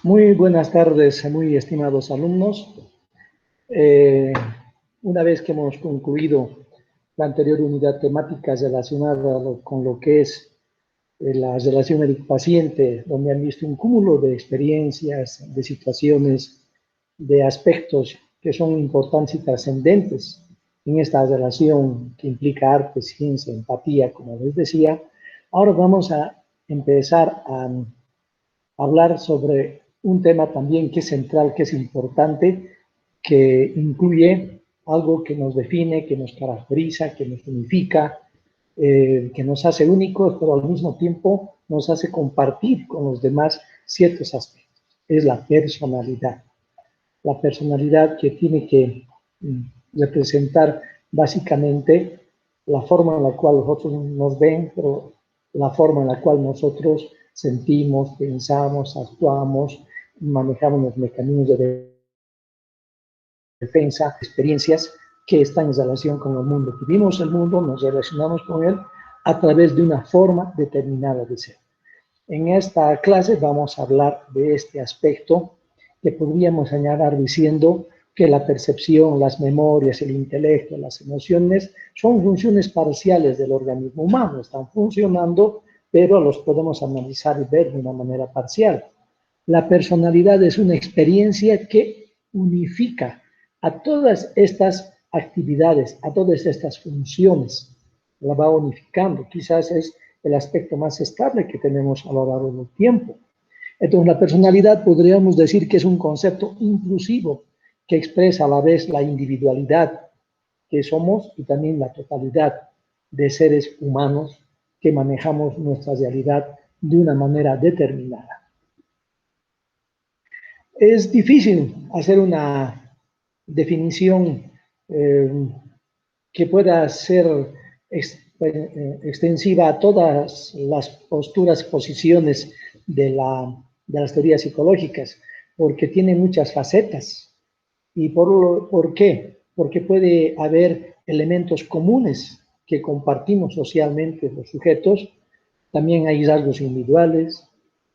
Muy buenas tardes, muy estimados alumnos. Eh, una vez que hemos concluido la anterior unidad temática relacionada con lo que es la relación médico-paciente, donde han visto un cúmulo de experiencias, de situaciones, de aspectos que son importantes y trascendentes en esta relación que implica arte, ciencia, empatía, como les decía. Ahora vamos a empezar a hablar sobre un tema también que es central, que es importante, que incluye algo que nos define, que nos caracteriza, que nos unifica, que nos hace únicos, pero al mismo tiempo nos hace compartir con los demás ciertos aspectos. Es la personalidad. La personalidad que tiene que representar básicamente la forma en la cual los otros nos ven, pero la forma en la cual nosotros sentimos, pensamos, actuamos, manejamos los mecanismos de defensa, experiencias que están en relación con el mundo. Vivimos el mundo, nos relacionamos con él a través de una forma determinada de ser. En esta clase vamos a hablar de este aspecto que podríamos añadir diciendo que la percepción, las memorias, el intelecto, las emociones son funciones parciales del organismo humano, están funcionando, pero los podemos analizar y ver de una manera parcial. La personalidad es una experiencia que unifica a todas estas actividades, a todas estas funciones, la va unificando. Quizás es el aspecto más estable que tenemos a lo largo del tiempo. Entonces, la personalidad podríamos decir que es un concepto inclusivo que expresa a la vez la individualidad que somos y también la totalidad de seres humanos que manejamos nuestra realidad de una manera determinada. Es difícil hacer una definición que pueda ser extensiva a todas las posturas, posiciones de las teorías psicológicas, porque tiene muchas facetas. ¿Y por qué? Porque puede haber elementos comunes que compartimos socialmente los sujetos, también hay rasgos individuales,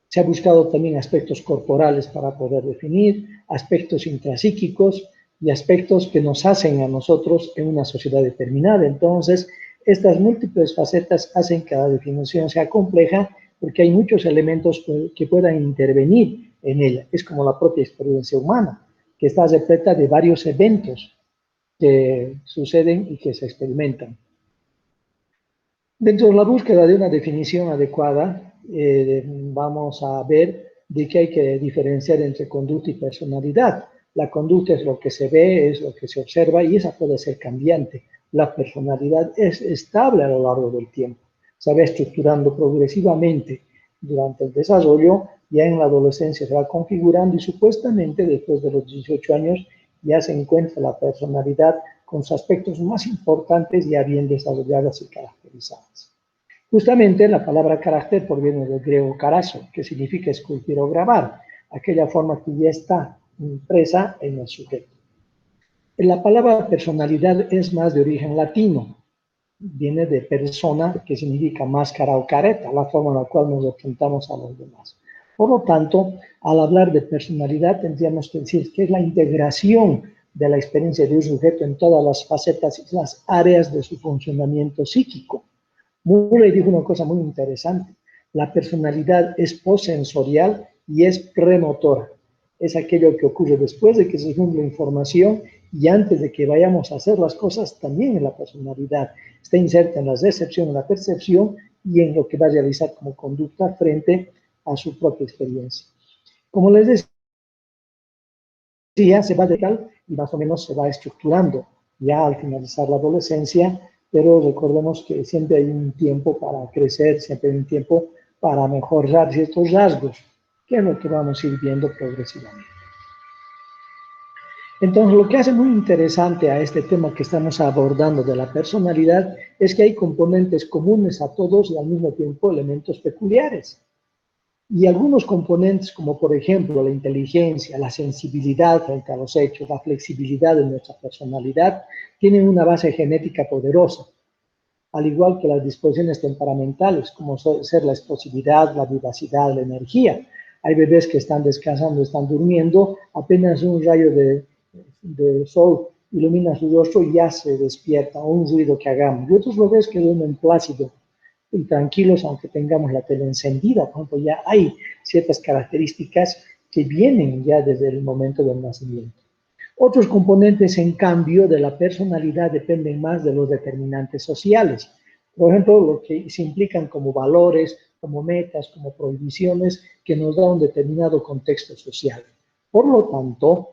se ha buscado también aspectos corporales para poder definir, aspectos intrapsíquicos y aspectos que nos hacen a nosotros en una sociedad determinada. Entonces, estas múltiples facetas hacen que la definición sea compleja porque hay muchos elementos que puedan intervenir en ella. Es como la propia experiencia humana, que está repleta de varios eventos que suceden y que se experimentan. Dentro de la búsqueda de una definición adecuada, vamos a ver de que hay que diferenciar entre conducta y personalidad. La conducta es lo que se ve, es lo que se observa y esa puede ser cambiante. La personalidad es estable a lo largo del tiempo. Se va estructurando progresivamente durante el desarrollo, ya en la adolescencia se va configurando y supuestamente después de los 18 años ya se encuentra la personalidad con sus aspectos más importantes ya bien desarrolladas y caracterizadas. Justamente la palabra carácter proviene del griego karaso, que significa esculpir o grabar, aquella forma que ya está impresa en el sujeto. La palabra personalidad es más de origen latino, viene de persona, que significa máscara o careta, la forma en la cual nos representamos a los demás. Por lo tanto, al hablar de personalidad, tendríamos que decir que es la integración de la experiencia de un sujeto en todas las facetas y las áreas de su funcionamiento psíquico. Murray dijo una cosa muy interesante. La personalidad es posensorial y es premotora. Es aquello que ocurre después de que se junta la información y antes de que vayamos a hacer las cosas, también en la personalidad. Está inserta en la recepción, en la percepción y en lo que va a realizar como conducta frente a su propia experiencia. Como les decía, se va de tal y más o menos se va estructurando ya al finalizar la adolescencia, pero recordemos que siempre hay un tiempo para crecer, siempre hay un tiempo para mejorar ciertos rasgos, que es lo que vamos a ir viendo progresivamente. Entonces, lo que hace muy interesante a este tema que estamos abordando de la personalidad es que hay componentes comunes a todos y al mismo tiempo elementos peculiares. Y algunos componentes, como por ejemplo la inteligencia, la sensibilidad frente a los hechos, la flexibilidad de nuestra personalidad, tienen una base genética poderosa, al igual que las disposiciones temperamentales, como ser la explosividad, la vivacidad, la energía. Hay bebés que están descansando, están durmiendo, apenas un rayo de sol ilumina su rostro y ya se despierta, o un ruido que hagamos. Y otros bebés que duermen plácidos y tranquilos, aunque tengamos la tele encendida. Por ejemplo, ya hay ciertas características que vienen ya desde el momento del nacimiento. Otros componentes, en cambio, de la personalidad dependen más de los determinantes sociales. Por ejemplo, lo que se implican como valores, como metas, como prohibiciones, que nos da un determinado contexto social. Por lo tanto,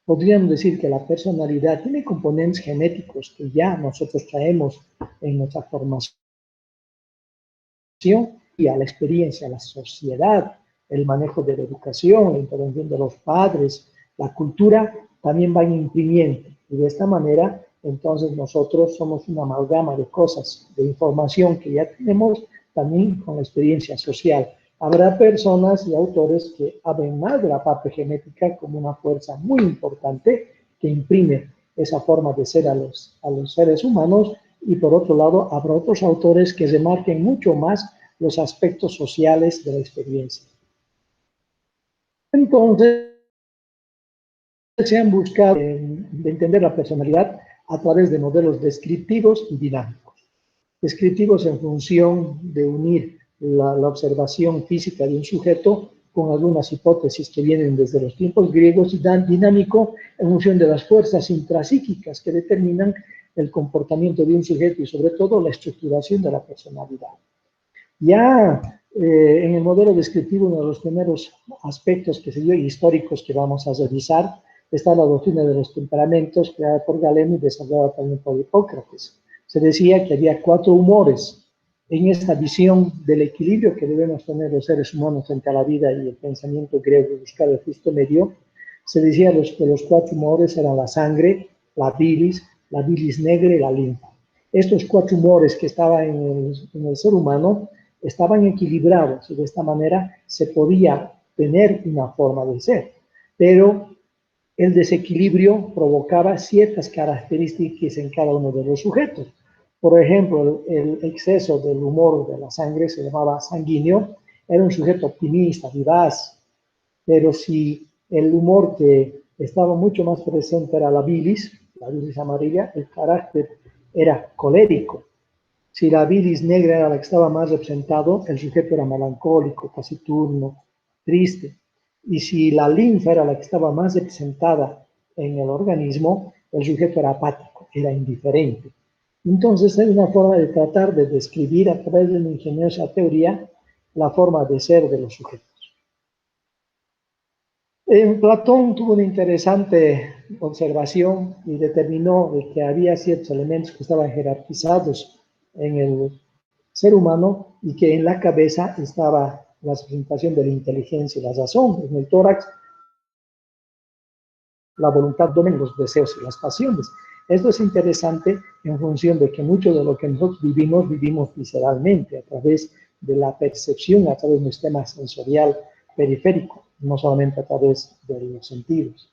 podríamos decir que la personalidad tiene componentes genéticos que ya nosotros traemos en nuestra formación, y a la experiencia, a la sociedad, el manejo de la educación, la intervención de los padres, la cultura, también van imprimiendo. Y de esta manera, entonces nosotros somos una amalgama de cosas, de información que ya tenemos, también con la experiencia social. Habrá personas y autores que hablen más de la parte genética como una fuerza muy importante que imprime esa forma de ser a los seres humanos, y por otro lado habrá otros autores que remarquen mucho más los aspectos sociales de la experiencia. Entonces, se han buscado de entender la personalidad a través de modelos descriptivos y dinámicos. Descriptivos en función de unir la observación física de un sujeto con algunas hipótesis que vienen desde los tiempos griegos, y dinámico en función de las fuerzas intrapsíquicas que determinan el comportamiento de un sujeto y sobre todo la estructuración de la personalidad. Ya en el modelo descriptivo, uno de los primeros aspectos que se dio históricos que vamos a revisar está la doctrina de los temperamentos, creada por Galeno y desarrollada también por Hipócrates. Se decía que había 4 humores. En esta visión del equilibrio que debemos tener los seres humanos frente a la vida y el pensamiento griego de buscar el justo medio, se decía que los 4 humores eran la sangre, la bilis negra y la linfa. Estos 4 humores que estaban en el ser humano estaban equilibrados, y de esta manera se podía tener una forma de ser. Pero el desequilibrio provocaba ciertas características en cada uno de los sujetos. Por ejemplo, el exceso del humor de la sangre se llamaba sanguíneo, era un sujeto optimista, vivaz, pero si el humor que estaba mucho más presente era la bilis amarilla, el carácter era colérico. Si la bilis negra era la que estaba más representado, el sujeto era melancólico, taciturno, triste. Y si la linfa era la que estaba más representada en el organismo, el sujeto era apático, era indiferente. Entonces, es una forma de tratar de describir a través de una ingeniosa teoría la forma de ser de los sujetos. Platón tuvo una interesante observación y determinó que había ciertos elementos que estaban jerarquizados en el ser humano y que en la cabeza estaba la representación de la inteligencia y la razón, en el tórax la voluntad, abdomen, los deseos y las pasiones. Esto es interesante en función de que mucho de lo que nosotros vivimos visceralmente, a través de la percepción, a través de un sistema sensorial periférico, no solamente a través de los sentidos.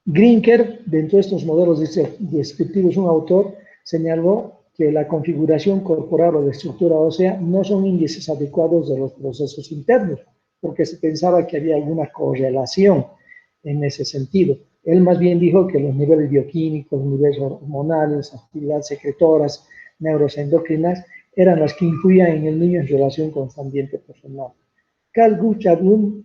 Grinker, dentro de estos modelos descriptivos, un autor señaló que la configuración corporal o de estructura ósea no son índices adecuados de los procesos internos, porque se pensaba que había alguna correlación en ese sentido. Él más bien dijo que los niveles bioquímicos, niveles hormonales, actividades secretoras, neuroendocrinas, eran las que influían en el niño en relación con su ambiente personal. Carl Gustav Jung,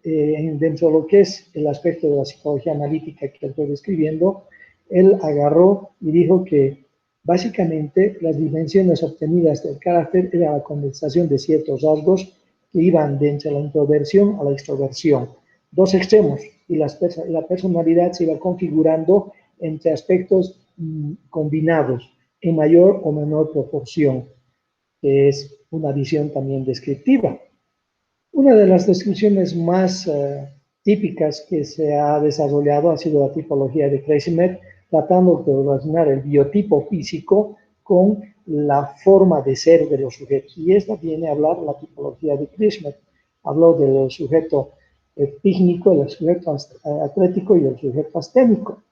dentro de lo que es el aspecto de la psicología analítica que estoy describiendo, él agarró y dijo que básicamente las dimensiones obtenidas del carácter era la condensación de ciertos rasgos que iban de entre la introversión a la extroversión. 2 extremos, y la personalidad se iba configurando entre aspectos combinados en mayor o menor proporción, que es una visión también descriptiva. Una de las descripciones más típicas que se ha desarrollado ha sido la tipología de Krejcimir, tratando de relacionar el biotipo físico con la forma de ser de los sujetos. Y esta viene a hablar la tipología de Krejcimir. Habló del sujeto pícnico, el sujeto atlético y el sujeto asténico.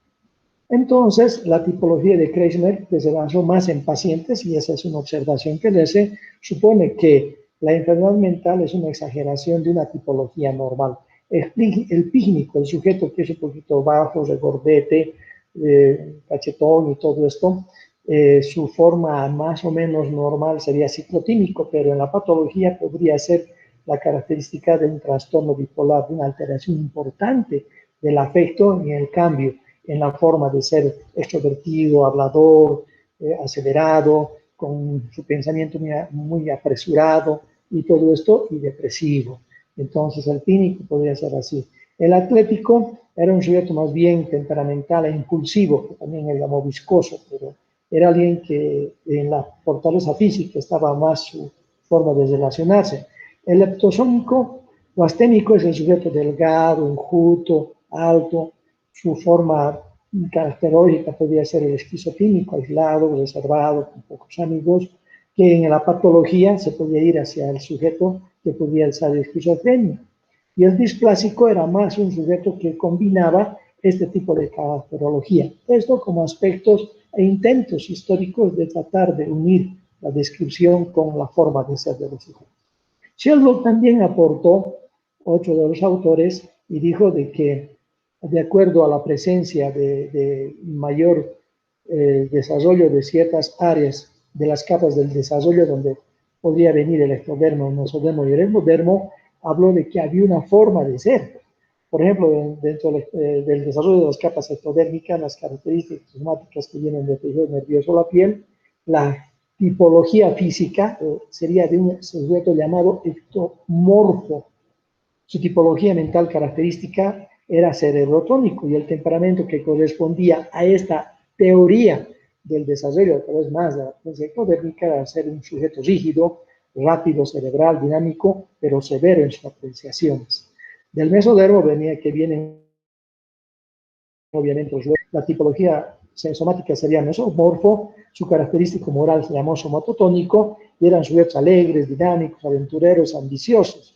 Entonces, la tipología de Krejcimir, que se basó más en pacientes, y esa es una observación que le hace, supone que La enfermedad mental es una exageración de una tipología normal. El pícnico, el sujeto que es un poquito bajo, regordete, cachetón y todo esto, su forma más o menos normal sería ciclotímico, pero en la patología podría ser la característica de un trastorno bipolar, de una alteración importante del afecto y el cambio en la forma de ser extrovertido, hablador, acelerado, con su pensamiento muy apresurado y todo esto, y depresivo. Entonces el clínico podría ser así. El atlético era un sujeto más bien temperamental e impulsivo, que también él llamó viscoso, pero era alguien que en la fortaleza física estaba más su forma de relacionarse. El leptosómico o asténico es el sujeto delgado, enjuto, alto, su forma caracterológica podría ser el esquizofrénico, aislado, reservado, con pocos amigos, que en la patología se podía ir hacia el sujeto que podía ser esquizofrenia. Y el displásico era más un sujeto que combinaba este tipo de caracterología. Esto como aspectos e intentos históricos de tratar de unir la descripción con la forma de ser de los sujetos. Sherlock también aportó, otro de los autores, y dijo de que de acuerdo a la presencia de mayor desarrollo de ciertas áreas de las capas del desarrollo donde podría venir el ectodermo, el mesodermo y el endodermo, habló de que había una forma de ser. Por ejemplo, dentro del desarrollo de las capas ectodérmicas, las características somáticas que vienen del tejido nervioso o la piel, la tipología física sería de un sujeto llamado ectomorfo. Su tipología mental característica era cerebrotónico y el temperamento que correspondía a esta teoría del desarrollo, cada vez más de la potencia ectodérmica, era ser un sujeto rígido, rápido, cerebral, dinámico, pero severo en sus apreciaciones. Del mesodermo venía que vienen obviamente la tipología somática sería mesomorfo, su característico moral se llamó somatotónico, y eran sujetos alegres, dinámicos, aventureros, ambiciosos.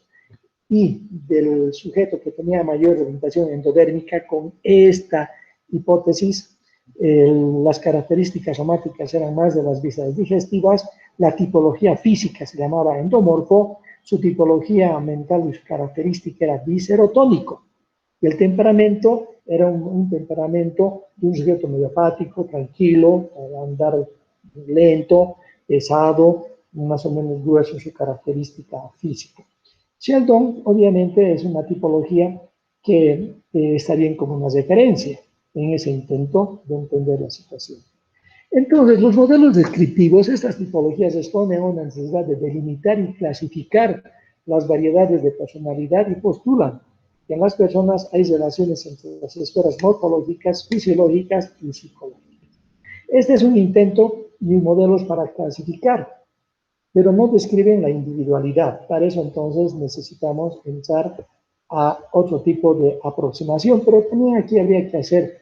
Y del sujeto que tenía mayor orientación endodérmica, con esta hipótesis, las características somáticas eran más de las vísceras digestivas, la tipología física se llamaba endomorfo, su tipología mental y su característica era viscerotónico. Y el temperamento era un temperamento de un sujeto medio apático, tranquilo, andar lento, pesado, más o menos grueso su característica física. Sheldon, obviamente, es una tipología que está bien como una referencia en ese intento de entender la situación. Entonces, los modelos descriptivos, estas tipologías responden a una necesidad de delimitar y clasificar las variedades de personalidad y postulan que en las personas hay relaciones entre las esferas morfológicas, fisiológicas y psicológicas. Este es un intento de modelos para clasificar, pero no describen la individualidad. Para eso entonces necesitamos pensar a otro tipo de aproximación, pero también aquí habría que hacer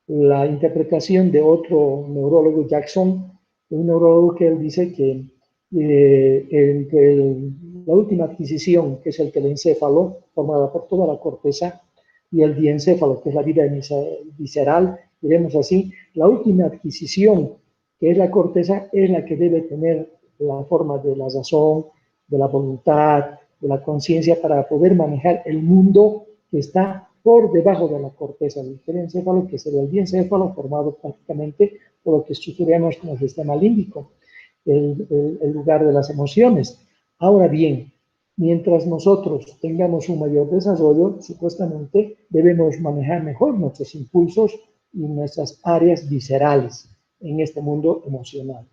la interpretación de otro neurólogo, Jackson, un neurólogo que él dice que la última adquisición, que es el telencéfalo, formada por toda la corteza, y el diencéfalo, que es la vida visceral, diremos así, la última adquisición, que es la corteza, es la que debe tener la forma de la razón, de la voluntad, de la conciencia, para poder manejar el mundo que está por debajo de la corteza del telencéfalo, que sería el diencéfalo, formado prácticamente por lo que estructuramos como el sistema límbico, el lugar de las emociones. Ahora bien, mientras nosotros tengamos un mayor desarrollo, supuestamente debemos manejar mejor nuestros impulsos y nuestras áreas viscerales en este mundo emocional.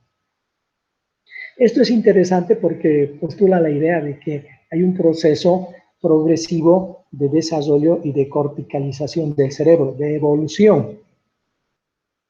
Esto es interesante porque postula la idea de que hay un proceso progresivo de desarrollo y de corticalización del cerebro, de evolución.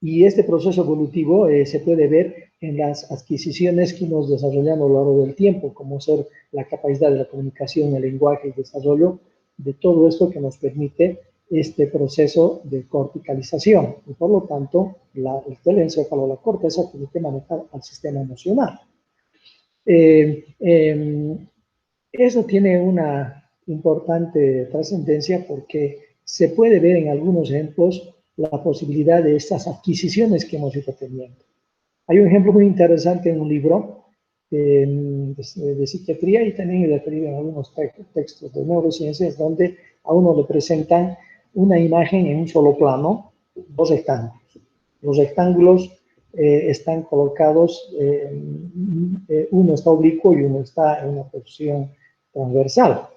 Y este proceso evolutivo se puede ver en las adquisiciones que nos desarrollamos a lo largo del tiempo, como ser la capacidad de la comunicación, el lenguaje, el desarrollo de todo esto que nos permite este proceso de corticalización. Y por lo tanto, el telencéfalo, la corteza, permite manejar al sistema emocional. Eso tiene una importante trascendencia porque se puede ver en algunos ejemplos la posibilidad de estas adquisiciones que hemos ido teniendo. Hay un ejemplo muy interesante en un libro de psiquiatría y también referido en algunos textos de neurociencias donde a uno le presentan una imagen en un solo plano, dos rectángulos. Los rectángulos están colocados, uno está oblicuo y uno está en una posición transversal.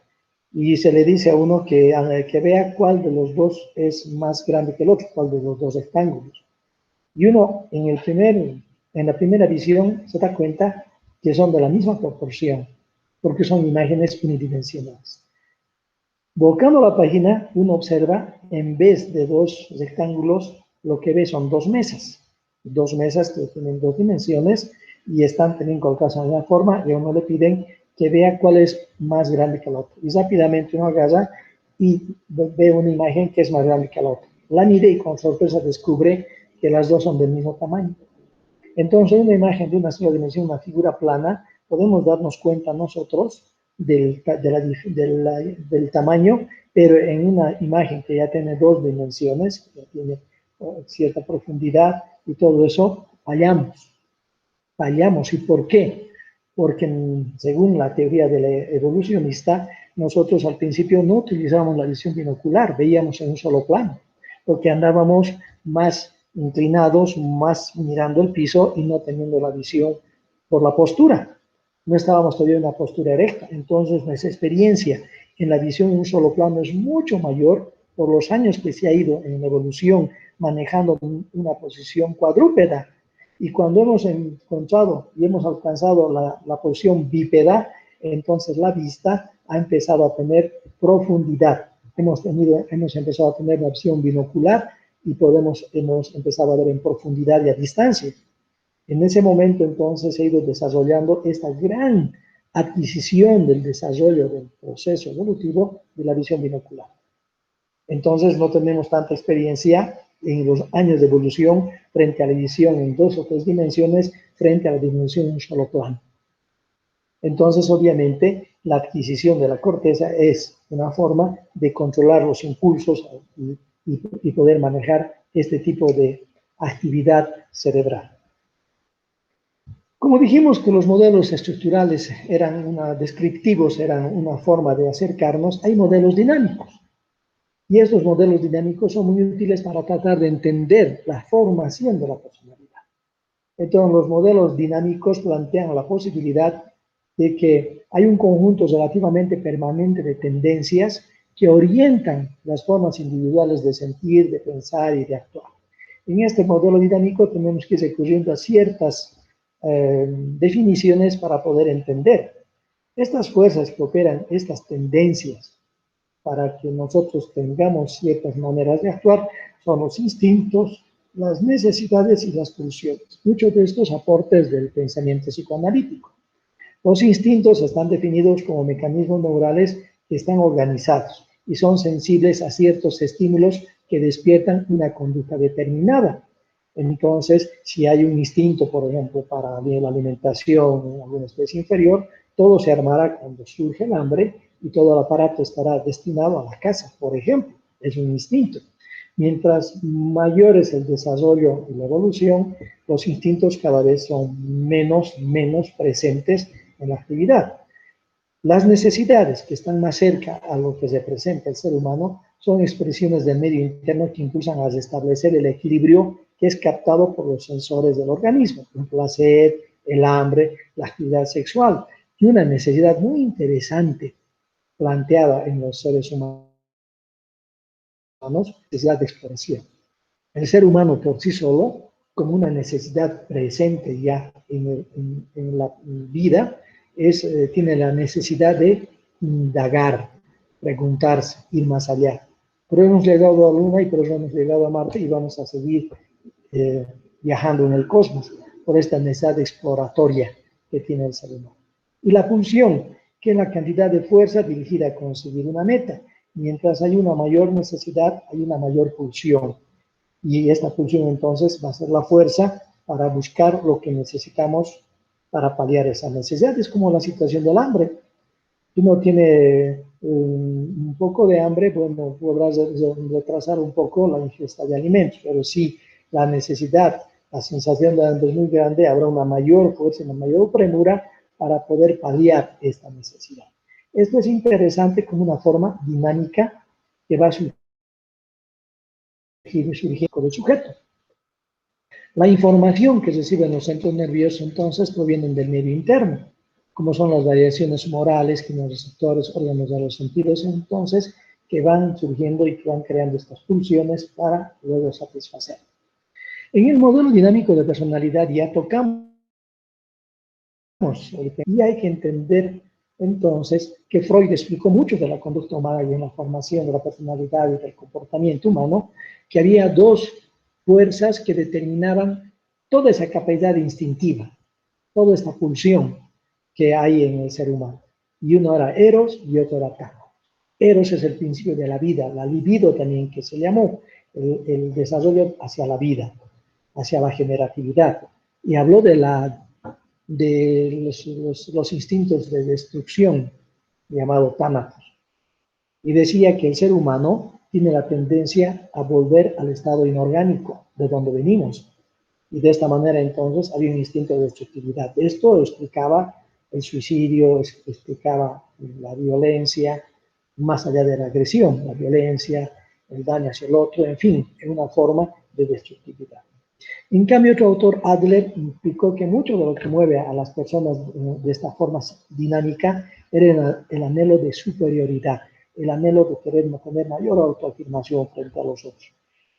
Y se le dice a uno que vea cuál de los dos es más grande que el otro, cuál de los dos rectángulos. Y uno en la primera visión se da cuenta que son de la misma proporción, porque son imágenes unidimensionales. Volcando la página, uno observa, en vez de dos rectángulos, lo que ve son dos mesas que tienen dos dimensiones y están también colocadas en una forma, y a uno le piden que vea cuál es más grande que el otro. Y rápidamente uno agarra y ve una imagen que es más grande que la otra. La mide y con sorpresa descubre que las dos son del mismo tamaño. Entonces, una imagen de una sola dimensión, una figura plana, podemos darnos cuenta nosotros del tamaño, pero en una imagen que ya tiene dos dimensiones, que ya tiene cierta profundidad y todo eso, fallamos. ¿Y por qué? Porque según la teoría de la evolucionista, nosotros al principio no utilizábamos la visión binocular, veíamos en un solo plano, porque andábamos más inclinados, más mirando el piso y no teniendo la visión por la postura. No estábamos todavía en una postura erecta, entonces nuestra experiencia en la visión en un solo plano es mucho mayor por los años que se ha ido en la evolución manejando una posición cuadrúpeda. Y cuando hemos encontrado y hemos alcanzado la posición bípeda, entonces la vista ha empezado a tener profundidad. Hemos empezado a tener la visión binocular y hemos empezado a ver en profundidad y a distancia. En ese momento entonces se ha ido desarrollando esta gran adquisición del desarrollo del proceso evolutivo de la visión binocular. Entonces no tenemos tanta experiencia en los años de evolución frente a la visión en dos o tres dimensiones frente a la dimensión en un solo plano. Entonces, obviamente, la adquisición de la corteza es una forma de controlar los impulsos y poder manejar este tipo de actividad cerebral. Como dijimos que los modelos estructurales descriptivos eran una forma de acercarnos, hay modelos dinámicos. Y estos modelos dinámicos son muy útiles para tratar de entender la formación de la personalidad. Entonces, los modelos dinámicos plantean la posibilidad de que hay un conjunto relativamente permanente de tendencias que orientan las formas individuales de sentir, de pensar y de actuar. En este modelo dinámico tenemos que ir recurriendo a ciertas definiciones para poder entender. Estas fuerzas que operan estas tendencias para que nosotros tengamos ciertas maneras de actuar son los instintos, las necesidades y las pulsiones. Muchos de estos aportes del pensamiento psicoanalítico. Los instintos están definidos como mecanismos neurales que están organizados y son sensibles a ciertos estímulos que despiertan una conducta determinada. Entonces, si hay un instinto, por ejemplo, para la alimentación en alguna especie inferior, todo se armará cuando surge el hambre y todo el aparato estará destinado a la caza, por ejemplo. Es un instinto. Mientras mayor es el desarrollo y la evolución, los instintos cada vez son menos presentes en la actividad. Las necesidades que están más cerca a lo que representa el ser humano son expresiones del medio interno que impulsan a restablecer el equilibrio que es captado por los sensores del organismo, el placer, el hambre, la actividad sexual, y una necesidad muy interesante planteada en los seres humanos, necesidad de exploración. El ser humano por sí solo, como una necesidad presente ya en la vida, tiene la necesidad de indagar, preguntarse, ir más allá. Pero hemos llegado a la Luna y por eso hemos llegado a Marte y vamos a seguir viajando en el cosmos por esta necesidad exploratoria que tiene el ser humano. Y la pulsión, que es la cantidad de fuerza dirigida a conseguir una meta. Mientras hay una mayor necesidad, hay una mayor pulsión. Y esta pulsión entonces va a ser la fuerza para buscar lo que necesitamos para paliar esa necesidad. Es como la situación del hambre. Si uno tiene un poco de hambre, bueno, podrás retrasar un poco la ingesta de alimentos, pero si la necesidad, la sensación de hambre es muy grande, habrá una mayor fuerza, una mayor premura para poder paliar esta necesidad. Esto es interesante como una forma dinámica que va a surgir del sujeto. La información que reciben los centros nerviosos entonces provienen del medio interno, como son las variaciones morales, quimioreceptores, órganos de los sentidos, entonces, que van surgiendo y que van creando estas pulsiones para luego satisfacer. En el modelo dinámico de personalidad ya tocamos, y hay que entender entonces que Freud explicó mucho de la conducta humana y en la formación de la personalidad y del comportamiento humano, que había dos fuerzas que determinaban toda esa capacidad instintiva, toda esta pulsión que hay en el ser humano. Y uno era Eros y otro era Thanatos. Eros es el principio de la vida, la libido también que se llamó, el desarrollo hacia la vida, hacia la generatividad. Y habló de los instintos de destrucción, llamado Thanatos. Y decía que el ser humano tiene la tendencia a volver al estado inorgánico, de donde venimos. Y de esta manera, entonces, había un instinto de destructividad. Esto explicaba el suicidio, explicaba la violencia, más allá de la agresión, la violencia, el daño hacia el otro, en fin, es una forma de destructividad. En cambio, otro autor, Adler, explicó que mucho de lo que mueve a las personas de esta forma dinámica era el anhelo de superioridad, el anhelo de querer tener mayor autoafirmación frente a los otros.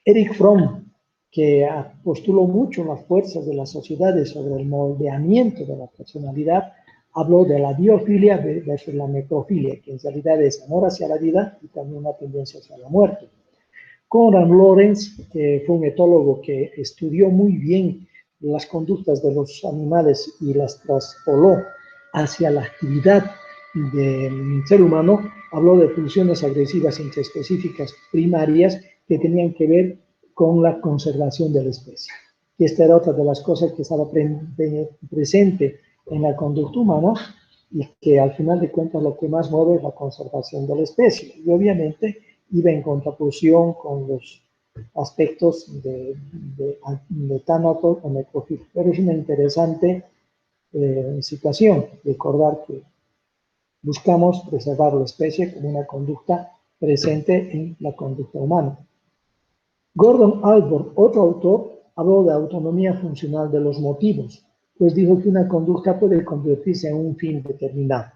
Erich Fromm, que postuló mucho las fuerzas de las sociedades sobre el moldeamiento de la personalidad, habló de la biofilia versus la necrofilia, que en realidad es amor hacia la vida y también una tendencia hacia la muerte. Konrad Lorenz, que fue un etólogo que estudió muy bien las conductas de los animales y las traspoló hacia la actividad del ser humano, habló de funciones agresivas intraespecíficas primarias que tenían que ver con la conservación de la especie. Y esta era otra de las cosas que estaba presente en la conducta humana y que al final de cuentas lo que más mueve es la conservación de la especie. Y obviamente iba en contraposición con los aspectos de Thanatos o necrofilia. Pero es una interesante situación recordar que buscamos preservar la especie como una conducta presente en la conducta humana. Gordon Allport, otro autor, habló de autonomía funcional de los motivos, pues dijo que una conducta puede convertirse en un fin determinado.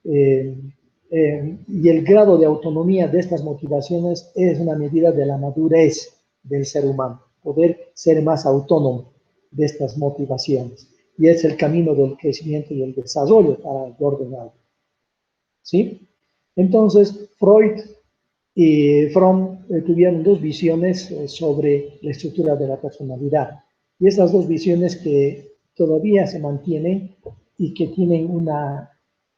Y el grado de autonomía de estas motivaciones es una medida de la madurez del ser humano, poder ser más autónomo de estas motivaciones. Y es el camino del crecimiento y el desarrollo para Gordon Allport. ¿Sí? Entonces, Freud y Fromm tuvieron dos visiones sobre la estructura de la personalidad. Y estas dos visiones que todavía se mantienen y que tienen una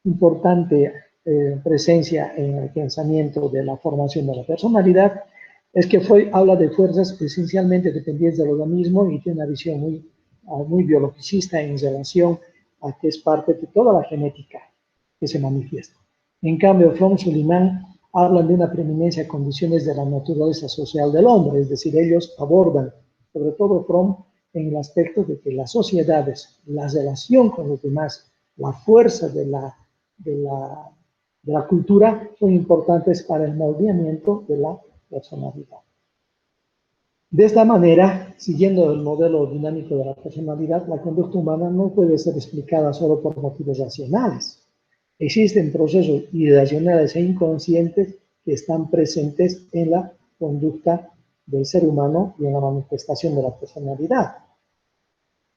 importante presencia en el pensamiento de la formación de la personalidad, es que Freud habla de fuerzas esencialmente dependientes del organismo y tiene una visión muy biologicista en relación a que es parte de toda la genética que se manifiesta. En cambio, Fromm-Suleiman hablan de una preeminencia de condiciones de la naturaleza social del hombre, es decir, ellos abordan, sobre todo Fromm, en el aspecto de que las sociedades, la relación con los demás, la fuerza de la cultura son importantes para el moldeamiento de la personalidad. De esta manera, siguiendo el modelo dinámico de la personalidad, la conducta humana no puede ser explicada solo por motivos racionales. Existen procesos irracionales e inconscientes que están presentes en la conducta del ser humano y en la manifestación de la personalidad.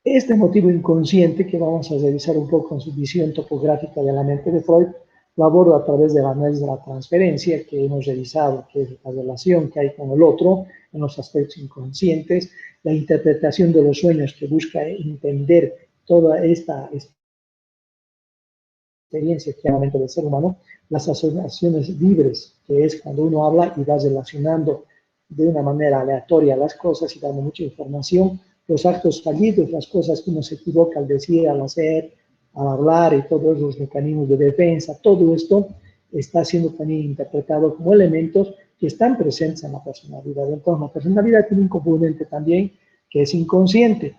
Este motivo inconsciente, que vamos a revisar un poco en su visión topográfica de la mente de Freud, lo abordo a través del análisis de la transferencia que hemos revisado, que es la relación que hay con el otro en los aspectos inconscientes, la interpretación de los sueños que busca entender toda esta experiencia que hay en la mente del ser humano, las asociaciones libres, que es cuando uno habla y va relacionando de una manera aleatoria las cosas y dando mucha información, los actos fallidos, las cosas que uno se equivoca al decir, al hacer, al hablar y todos los mecanismos de defensa, todo esto está siendo también interpretado como elementos que están presentes en la personalidad. Entonces, la personalidad tiene un componente también que es inconsciente.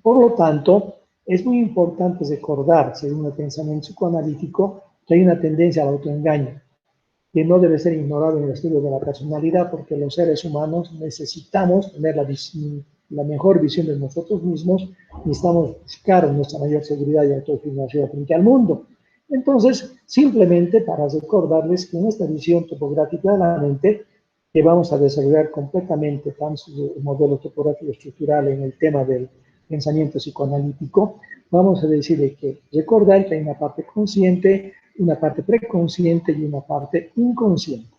Por lo tanto, Es muy importante recordar, según el pensamiento psicoanalítico, que hay una tendencia al autoengaño, que no debe ser ignorado en el estudio de la personalidad, porque los seres humanos necesitamos tener la mejor visión de nosotros mismos, necesitamos buscar nuestra mayor seguridad y autoafirmación frente al mundo. Entonces, simplemente para recordarles que en esta visión topográfica de la mente, que vamos a desarrollar completamente tanto el modelo topográfico estructural en el tema del pensamiento psicoanalítico, vamos a decirle que recordar que hay una parte consciente, una parte preconsciente y una parte inconsciente.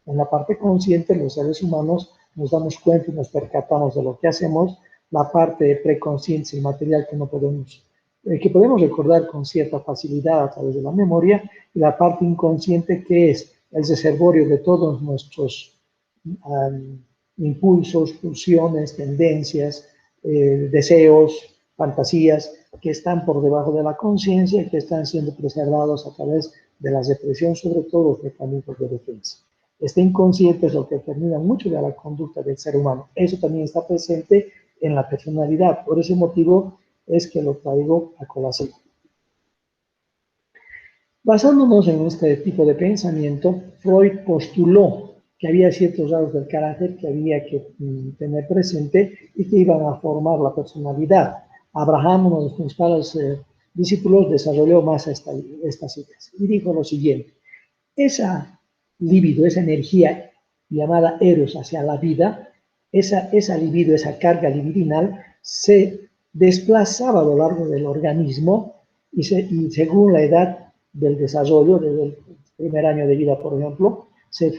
En la parte consciente, los seres humanos nos damos cuenta y nos percatamos de lo que hacemos. La parte preconsciente es el material que podemos recordar con cierta facilidad a través de la memoria, y la parte inconsciente, que es el reservorio de todos nuestros impulsos, pulsiones, tendencias, deseos, fantasías, que están por debajo de la conciencia y que están siendo preservados a través de la represión, sobre todo los mecanismos de defensa. Este inconsciente es lo que determina mucho de la conducta del ser humano. Eso también está presente en la personalidad. Por ese motivo es que lo traigo a colación. Basándonos en este tipo de pensamiento, Freud postuló que había ciertos rasgos del carácter que había que tener presente y que iban a formar la personalidad. Abraham, uno de los principales discípulos, desarrolló más estas ideas y dijo lo siguiente: esa libido, esa energía llamada eros hacia la vida, esa libido, esa carga libidinal, se desplazaba a lo largo del organismo y según la edad del desarrollo, desde el primer año de vida, por ejemplo, se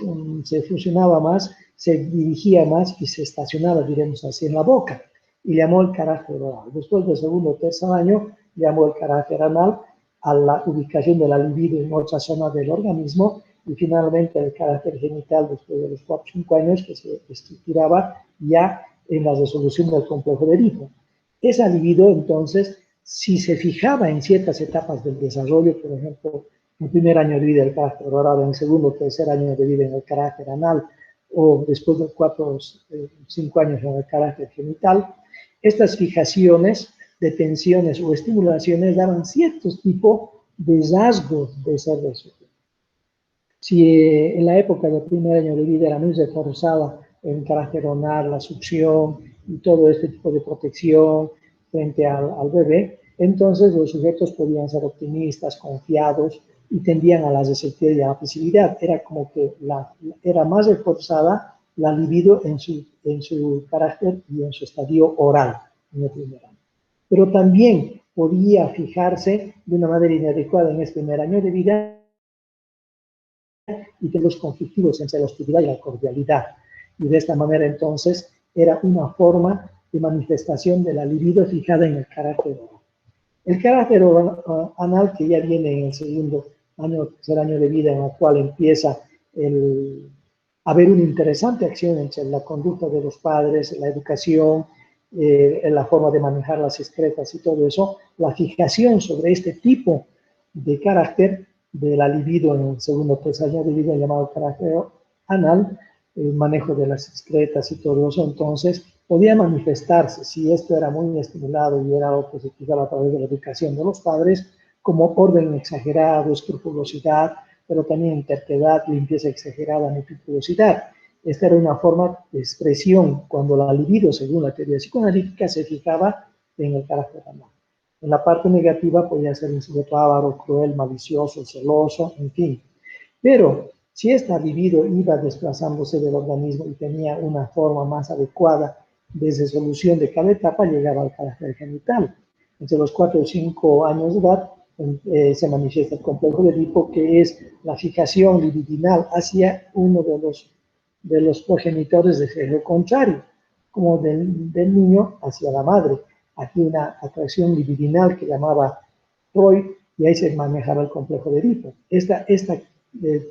fusionaba más, se dirigía más y se estacionaba, diremos así, en la boca, y llamó el carácter oral. Después del segundo o tercer año, llamó el carácter anal a la ubicación de la libido en otra zona del organismo, y finalmente el carácter genital después de los 4 o 5 años, que se estructuraba ya en la resolución del complejo de Edipo. Esa libido, entonces, si se fijaba en ciertas etapas del desarrollo, por ejemplo, en el primer año de vida el carácter oral, en el segundo o tercer año de vida en el carácter anal, o después de 4 o 5 años en el carácter genital, estas fijaciones de tensiones o estimulaciones daban ciertos tipos de rasgos de ser del sujeto. Si en la época del primer año de vida era muy reforzada el carácter anal, la succión y todo este tipo de protección frente al bebé, entonces los sujetos podían ser optimistas, confiados y tendían a la receptividad y a la pasividad. Era como que era más reforzada la libido en su carácter y en su estadio oral en el primer año. Pero también podía fijarse de una manera inadecuada en este primer año de vida y de los conflictivos entre la hostilidad y la cordialidad. Y de esta manera, entonces, era una forma de manifestación de la libido fijada en el carácter oral. El carácter anal, que ya viene en el segundo año, tercer año de vida, en el cual empieza a haber una interesante acción entre la conducta de los padres, la educación, la forma de manejar las excretas y todo eso, la fijación sobre este tipo de carácter de la libido en el segundo o tercer año de vida, llamado carácter anal, el manejo de las excretas y todo eso, entonces podía manifestarse, si esto era muy estimulado y era algo que se fijaba a través de la educación de los padres, como orden exagerado, escrupulosidad, pero también terquedad, limpieza exagerada, meticulosidad. Esta era una forma de expresión cuando la libido, según la teoría psicoanalítica, se fijaba en el carácter anal. En la parte negativa podía ser un sujeto avaro, cruel, malicioso, celoso, en fin. Pero si esta libido iba desplazándose del organismo y tenía una forma más adecuada de resolución de cada etapa, llegaba al carácter genital. Entre los 4 o 5 años de edad se manifiesta el complejo de Edipo, que es la fijación libidinal hacia uno de los progenitores de género contrario, como del niño hacia la madre. Aquí una atracción libidinal que llamaba Freud, y ahí se manejaba el complejo de Edipo. Esta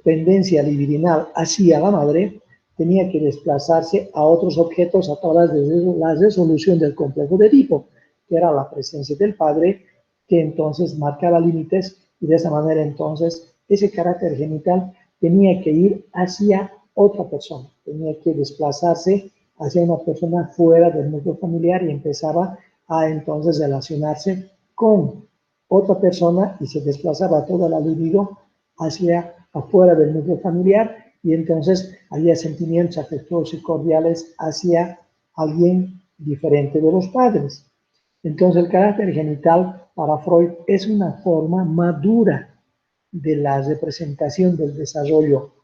tendencia libidinal hacia la madre tenía que desplazarse a otros objetos a través de la resolución del complejo de Edipo, que era la presencia del padre, que entonces marcaba límites, y de esa manera entonces ese carácter genital tenía que ir hacia otra persona, tenía que desplazarse hacia una persona fuera del núcleo familiar y empezaba a entonces relacionarse con otra persona y se desplazaba toda la libido hacia afuera del núcleo familiar y entonces había sentimientos afectuosos y cordiales hacia alguien diferente de los padres. Entonces el carácter genital para Freud es una forma madura de la representación del desarrollo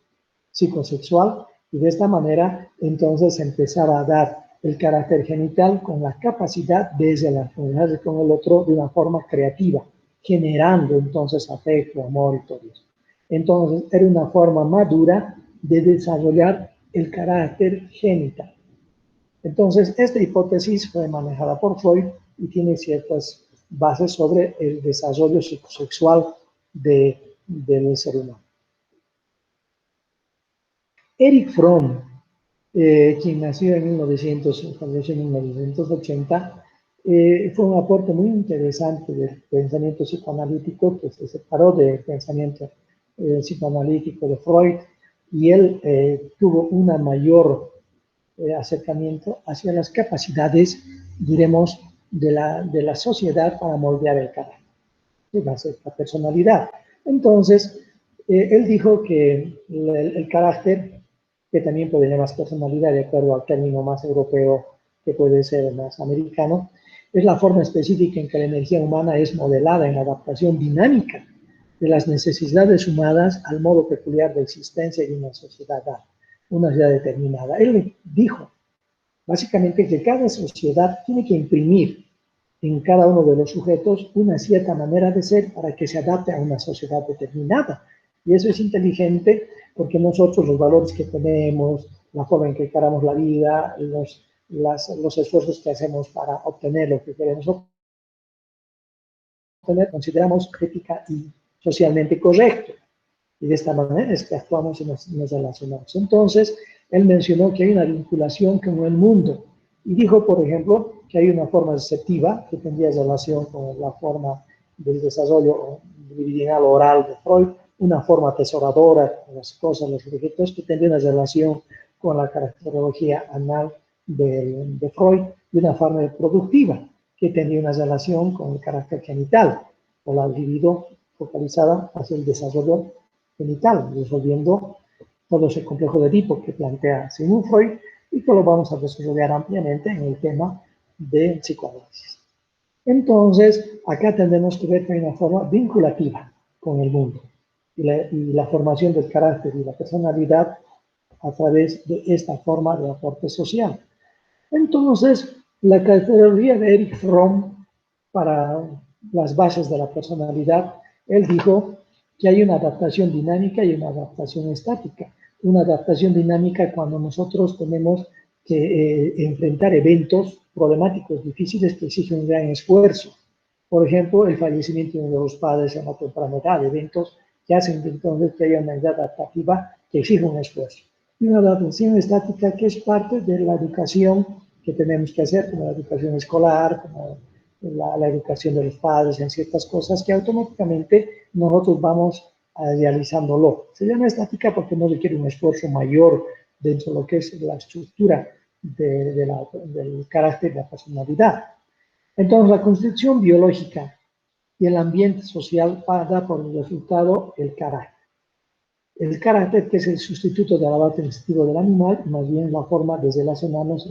psicosexual y de esta manera entonces empezaba a dar el carácter genital con la capacidad de relacionarse con el otro de una forma creativa, generando entonces afecto, amor y todo eso. Entonces era una forma madura de desarrollar el carácter genital. Entonces esta hipótesis fue manejada por Freud y tiene ciertas bases sobre el desarrollo psicosexual del ser humano. Erich Fromm, quien nació en 1900, falleció en 1980, fue un aporte muy interesante del pensamiento psicoanalítico que se separó del pensamiento psicoanalítico de Freud y él tuvo una mayor acercamiento hacia las capacidades, diremos, de la sociedad para moldear el carácter, la personalidad. Entonces, él dijo que el carácter, que también puede llamarse personalidad de acuerdo al término más europeo que puede ser más americano, es la forma específica en que la energía humana es modelada en la adaptación dinámica de las necesidades humanas al modo peculiar de existencia de una sociedad determinada. Él dijo básicamente que cada sociedad tiene que imprimir en cada uno de los sujetos una cierta manera de ser para que se adapte a una sociedad determinada. Y eso es inteligente porque nosotros los valores que tenemos, la forma en que encaramos la vida, los esfuerzos que hacemos para obtener lo que queremos obtener, consideramos ética y socialmente correcto. Y de esta manera es que actuamos y nos relacionamos. Entonces, él mencionó que hay una vinculación con el mundo. Y dijo, por ejemplo, que hay una forma receptiva que tendría relación con la forma del desarrollo libidinal oral de Freud, una forma atesoradora con las cosas, los objetos, que tendría una relación con la caracterología anal de Freud, y una forma productiva que tendría una relación con el carácter genital, o la libido focalizada hacia el desarrollo genital, resolviendo todo ese complejo de Edipo que plantea Sigmund Freud y que lo vamos a desarrollar ampliamente en el tema de psicoanálisis. Entonces, acá tendremos que ver que hay una forma vinculativa con el mundo y la formación del carácter y la personalidad a través de esta forma de aporte social. Entonces, la caracterología de Erich Fromm para las bases de la personalidad, él dijo que hay una adaptación dinámica y una adaptación estática. Una adaptación dinámica cuando nosotros tenemos que enfrentar eventos problemáticos, difíciles, que exigen un gran esfuerzo. Por ejemplo, el fallecimiento de los padres en la temprana edad, eventos que hacen entonces que haya una edad adaptativa que exige un esfuerzo. Y una adaptación estática que es parte de la educación que tenemos que hacer, como la educación escolar, como la educación de los padres en ciertas cosas que automáticamente nosotros vamos realizándolo. Se llama estática porque no requiere un esfuerzo mayor dentro de lo que es la estructura del carácter de la personalidad. Entonces, la constitución biológica y el ambiente social da por resultado el carácter. El carácter, que es el sustituto del avance instintivo del animal, más bien la forma de relacionarnos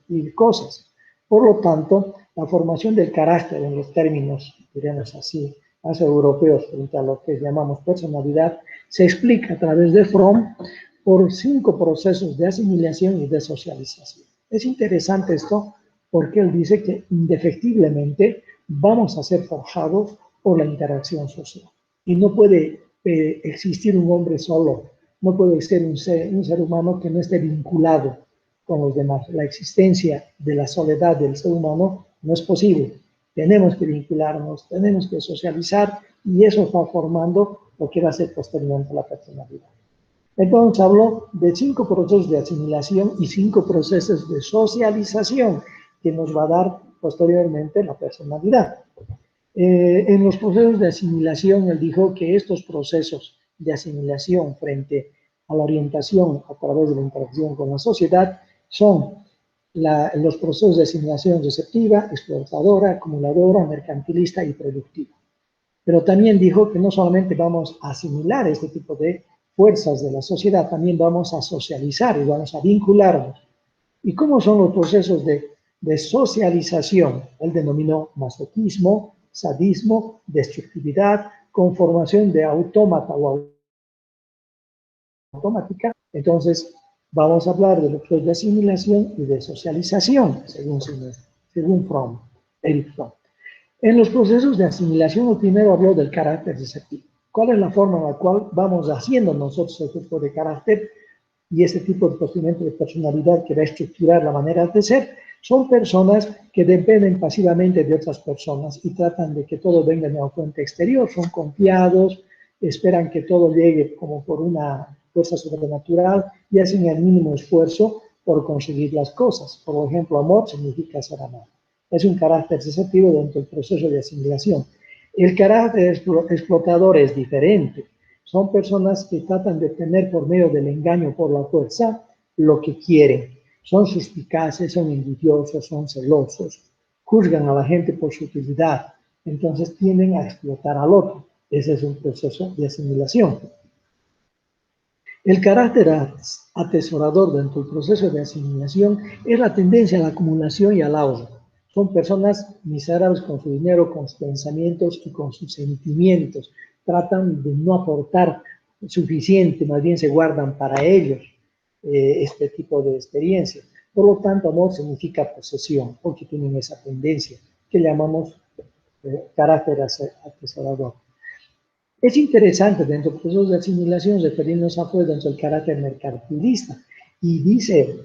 y cosas. Por lo tanto, la formación del carácter en los términos, diríamos así, más europeos frente a lo que llamamos personalidad, se explica a través de Fromm por 5 procesos de asimilación y de socialización. Es interesante esto porque él dice que indefectiblemente vamos a ser forjados por la interacción social. Y no puede existir un hombre solo, no puede ser un ser humano que no esté vinculado con los demás. La existencia de la soledad del ser humano no es posible. Tenemos que vincularnos, tenemos que socializar y eso va formando lo que va a ser posteriormente la personalidad. Entonces habló de 5 procesos de asimilación y 5 procesos de socialización que nos va a dar posteriormente la personalidad. En los procesos de asimilación, él dijo que estos procesos de asimilación frente a la orientación a través de la interacción con la sociedad son los procesos de asimilación receptiva, explotadora, acumuladora, mercantilista y productiva. Pero también dijo que no solamente vamos a asimilar este tipo de fuerzas de la sociedad, también vamos a socializar y vamos a vincularnos. ¿Y cómo son los procesos de socialización? Él denominó masoquismo, sadismo, destructividad, conformación de autómata o automática. Entonces, vamos a hablar de los procesos de asimilación y de socialización, según Fromm, Erich Fromm. En los procesos de asimilación, primero habló del carácter receptivo. ¿Cuál es la forma en la cual vamos haciendo nosotros este tipo de carácter y este tipo de procedimiento de personalidad que va a estructurar la manera de ser? Son personas que dependen pasivamente de otras personas y tratan de que todo venga de una fuente exterior. Son confiados, esperan que todo llegue como por una fuerza sobrenatural y hacen el mínimo esfuerzo por conseguir las cosas. Por ejemplo, amor significa ser amado. Es un carácter receptivo dentro del proceso de asimilación. El carácter explotador es diferente. Son personas que tratan de tener por medio del engaño por la fuerza lo que quieren. Son suspicaces, son envidiosos, son celosos, juzgan a la gente por su utilidad, entonces tienden a explotar al otro. Ese es un proceso de asimilación. El carácter atesorador dentro del proceso de asimilación es la tendencia a la acumulación y al ahorro. Son personas miserables con su dinero, con sus pensamientos y con sus sentimientos. Tratan de no aportar suficiente, más bien se guardan para ellos este tipo de experiencia. Por lo tanto, amor significa posesión, porque tienen esa tendencia que llamamos carácter atesorador. Es interesante dentro del proceso de asimilación referirnos a Freud dentro del carácter mercantilista. Y dice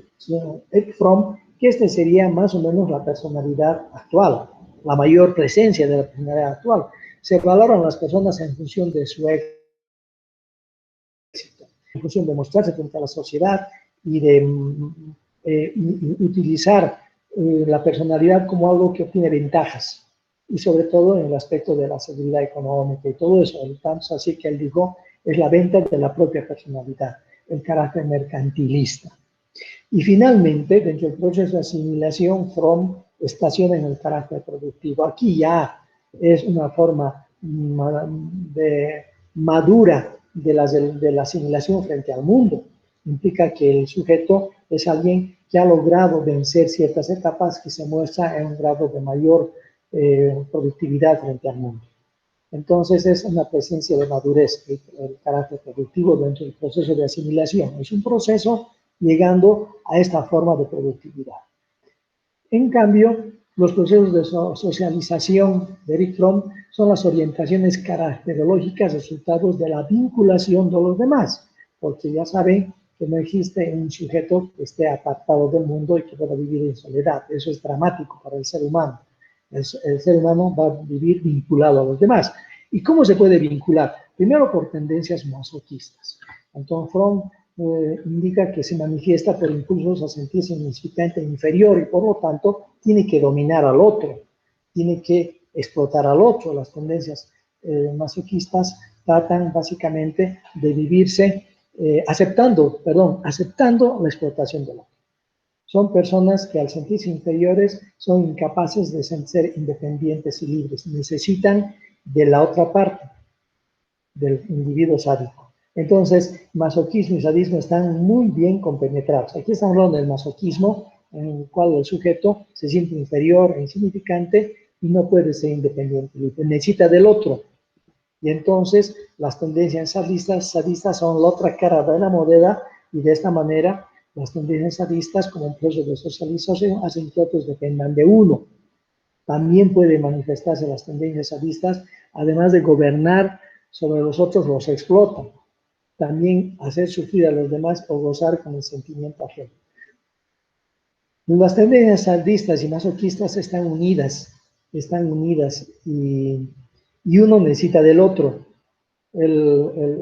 Erich Fromm que este sería más o menos la personalidad actual, la mayor presencia de la personalidad actual. Se valoran las personas en función de su éxito, en función de mostrarse frente a la sociedad y de utilizar la personalidad como algo que obtiene ventajas. Y sobre todo en el aspecto de la seguridad económica y todo eso. Tanto así que él dijo, es la venta de la propia personalidad, el carácter mercantilista. Y finalmente, dentro del proceso de asimilación, Fromm estaciona en el carácter productivo. Aquí ya es una forma madura de la asimilación frente al mundo. Implica que el sujeto es alguien que ha logrado vencer ciertas etapas que se muestra en un grado de mayor productividad frente al mundo. Entonces es una presencia de madurez, el carácter productivo dentro del proceso de asimilación. Es un proceso llegando a esta forma de productividad. En cambio, los procesos de socialización de Erich Fromm son las orientaciones caracterológicas resultados de la vinculación de los demás, porque ya saben que no existe un sujeto que esté apartado del mundo y que pueda vivir en soledad. Eso es dramático para el ser humano. El ser humano va a vivir vinculado a los demás. ¿Y cómo se puede vincular? Primero por tendencias masoquistas. Entonces, Fromm indica que se manifiesta por impulsos a sentirse insignificante e inferior y por lo tanto tiene que dominar al otro, tiene que explotar al otro. Las tendencias masoquistas tratan básicamente de vivirse aceptando la explotación del otro. Son personas que al sentirse inferiores son incapaces de ser independientes y libres, necesitan de la otra parte, del individuo sádico. Entonces, masoquismo y sadismo están muy bien compenetrados. Aquí estamos hablando del masoquismo, en el cual el sujeto se siente inferior e insignificante y no puede ser independiente, necesita del otro. Y entonces, las tendencias sadistas son la otra cara de la moneda y de esta manera, las tendencias sadistas, como un proceso de socialización, hacen que otros dependan de uno. También pueden manifestarse las tendencias sadistas, además de gobernar sobre los otros, los explotan. También hacer sufrir a los demás o gozar con el sentimiento ajeno. Las tendencias sadistas y masoquistas están unidas y uno necesita del otro. El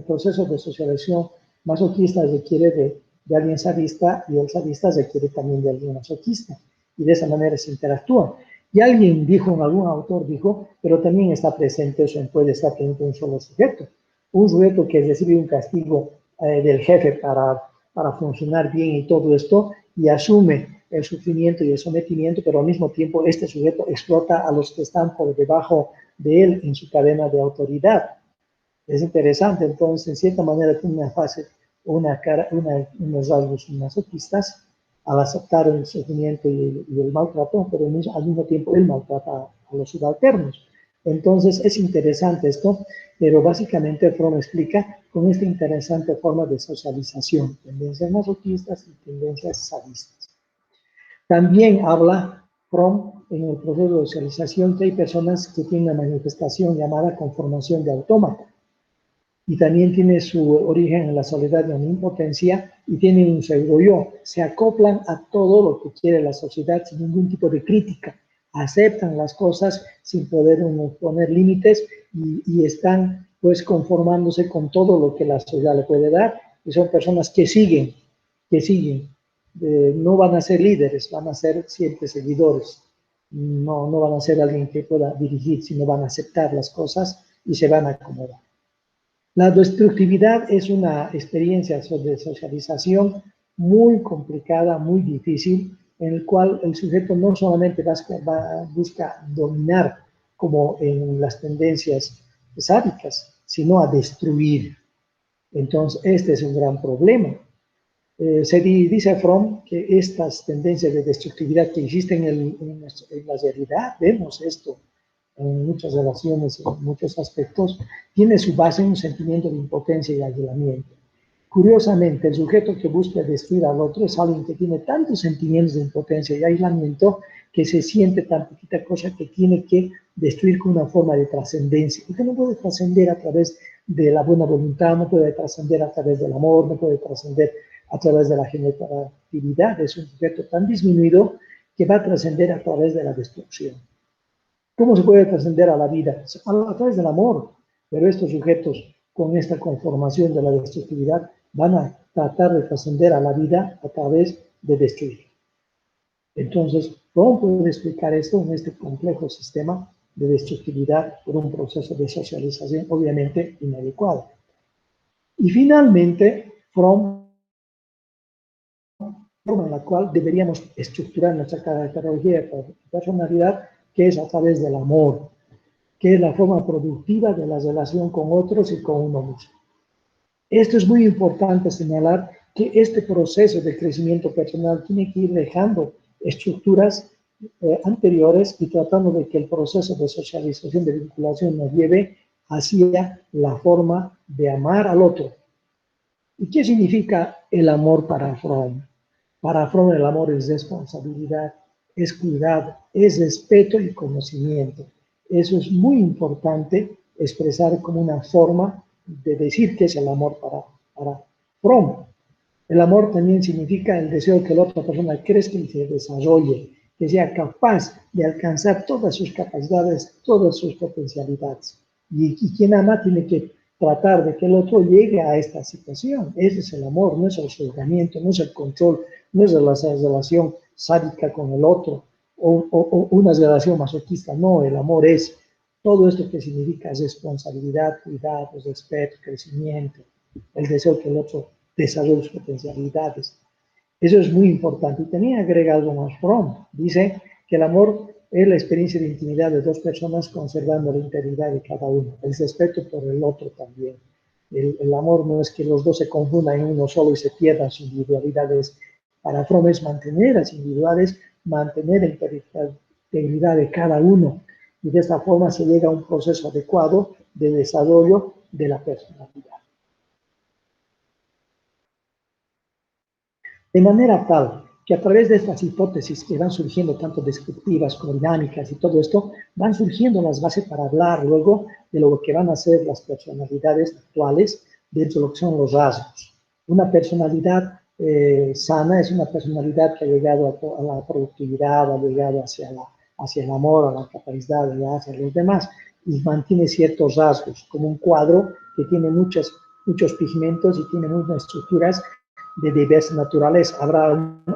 proceso de socialización masoquista requiere de alguien sadista y el sadista requiere también de alguien masoquista. Y de esa manera se interactúan. Y alguien dijo, algún autor dijo, pero también está presente, eso puede estar presente un solo sujeto. Un sujeto que recibe un castigo del jefe para funcionar bien y todo esto, y asume el sufrimiento y el sometimiento, pero al mismo tiempo este sujeto explota a los que están por debajo de él en su cadena de autoridad. Es interesante, entonces, en cierta manera tiene una fase, unos rasgos masoquistas al aceptar el sufrimiento y el maltrato, pero al mismo tiempo él maltrata a los subalternos. Entonces, es interesante esto, pero básicamente Fromm explica con esta interesante forma de socialización, tendencias masoquistas y tendencias sadistas. También habla Fromm en el proceso de socialización que hay personas que tienen una manifestación llamada conformación de autómata, y también tiene su origen en la soledad y en la impotencia, y tienen un pseudo-yo. Se acoplan a todo lo que quiere la sociedad sin ningún tipo de crítica. Aceptan las cosas sin poder poner límites y están pues conformándose con todo lo que la sociedad le puede dar, y son personas que siguen. No van a ser líderes, van a ser siempre seguidores. No van a ser alguien que pueda dirigir, sino van a aceptar las cosas y se van a acomodar. La destructividad es una experiencia de socialización muy complicada, muy difícil, en el cual el sujeto no solamente busca dominar como en las tendencias sádicas, sino a destruir. Entonces, este es un gran problema. Se dice Fromm que estas tendencias de destructividad que existen en la realidad, vemos esto en muchas relaciones, en muchos aspectos, tiene su base en un sentimiento de impotencia y aislamiento. Curiosamente, el sujeto que busca destruir al otro es alguien que tiene tantos sentimientos de impotencia y aislamiento que se siente tan poquita cosa que tiene que destruir con una forma de trascendencia. Y que no puede trascender a través de la buena voluntad, no puede trascender a través del amor, no puede trascender a través de la generatividad. Es un sujeto tan disminuido que va a trascender a través de la destrucción. ¿Cómo se puede trascender a la vida? A través del amor. Pero estos sujetos con esta conformación de la destructividad van a tratar de trascender a la vida a través de destruir. Entonces, ¿cómo puede explicar esto en este complejo sistema de destructividad por un proceso de socialización obviamente inadecuado? Y finalmente, Fromm, forma en la cual deberíamos estructurar nuestra caracterología de personalidad, que es a través del amor, que es la forma productiva de la relación con otros y con uno mismo. Esto es muy importante señalar que este proceso de crecimiento personal tiene que ir dejando estructuras anteriores y tratando de que el proceso de socialización, de vinculación nos lleve hacia la forma de amar al otro. ¿Y qué significa el amor para Fromm? Para Fromm el amor es responsabilidad, es cuidado, es respeto y conocimiento. Eso es muy importante expresar como una forma de decir que es el amor para Fromm. El amor también significa el deseo que la otra persona crezca y se desarrolle, que sea capaz de alcanzar todas sus capacidades, todas sus potencialidades. Y quien ama tiene que tratar de que el otro llegue a esta situación. Ese es el amor, no es el juzgamiento, no es el control, no es la relación sádica con el otro o una relación masoquista. No, el amor es todo esto que significa responsabilidad, cuidado, respeto, crecimiento, el deseo que el otro desarrolle sus potencialidades. Eso es muy importante. Y también agrega algo más Fromm. Dice que el amor es la experiencia de intimidad de dos personas conservando la integridad de cada uno, el respeto por el otro también. El amor no es que los dos se confundan en uno solo y se pierdan sus individualidades. Para Fromm es mantener las individuales, mantener la integridad de cada uno. Y de esta forma se llega a un proceso adecuado de desarrollo de la personalidad. De manera tal que a través de estas hipótesis que van surgiendo, tanto descriptivas como dinámicas y todo esto, van surgiendo las bases para hablar luego de lo que van a ser las personalidades actuales dentro de lo que son los rasgos. Una personalidad sana es una personalidad que ha llegado a la productividad, ha llegado hacia el amor, a la capacidad de hacia los demás y mantiene ciertos rasgos, como un cuadro que tiene muchos pigmentos y tiene unas estructuras de diversa naturaleza. Habrá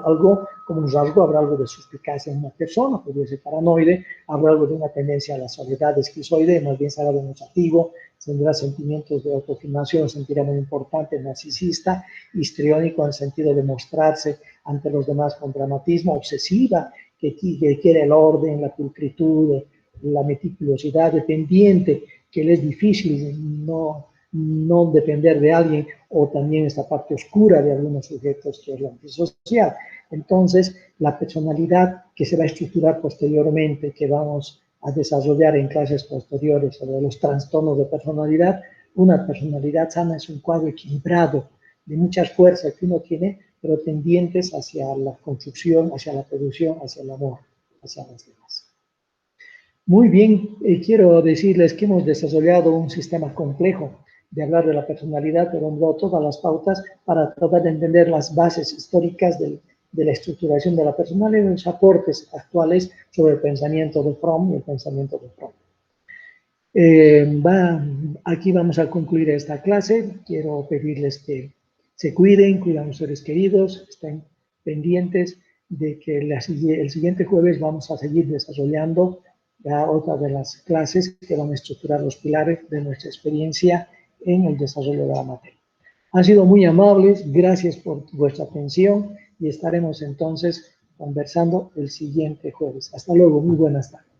algo como un rasgo habrá algo de suspicacia en una persona, podría ser paranoide, habrá algo de una tendencia a la soledad esquizoide, más bien será demostrativo, tendrá sentimientos de autoafirmación, sentirá muy importante, narcisista, histriónico en el sentido de mostrarse ante los demás con dramatismo, obsesiva, que quiere el orden, la pulcritud, la meticulosidad, dependiente, que le es difícil no depender de alguien, o también esta parte oscura de algunos sujetos que es la antisocial. Entonces, la personalidad que se va a estructurar posteriormente, que vamos a desarrollar en clases posteriores sobre los trastornos de personalidad, una personalidad sana es un cuadro equilibrado de muchas fuerzas que uno tiene, pero tendientes hacia la construcción, hacia la producción, hacia el amor, hacia los demás. Muy bien, quiero decirles que hemos desarrollado un sistema complejo de hablar de la personalidad, pero hemos dado todas las pautas para tratar de entender las bases históricas de la estructuración de la personalidad y los aportes actuales sobre el pensamiento de Fromm y el pensamiento de Fromm. Aquí vamos a concluir esta clase. Quiero pedirles que se cuiden a los seres queridos, estén pendientes de que el siguiente jueves vamos a seguir desarrollando otra de las clases que van a estructurar los pilares de nuestra experiencia en el desarrollo de la materia. Han sido muy amables, gracias por vuestra atención y estaremos entonces conversando el siguiente jueves. Hasta luego, muy buenas tardes.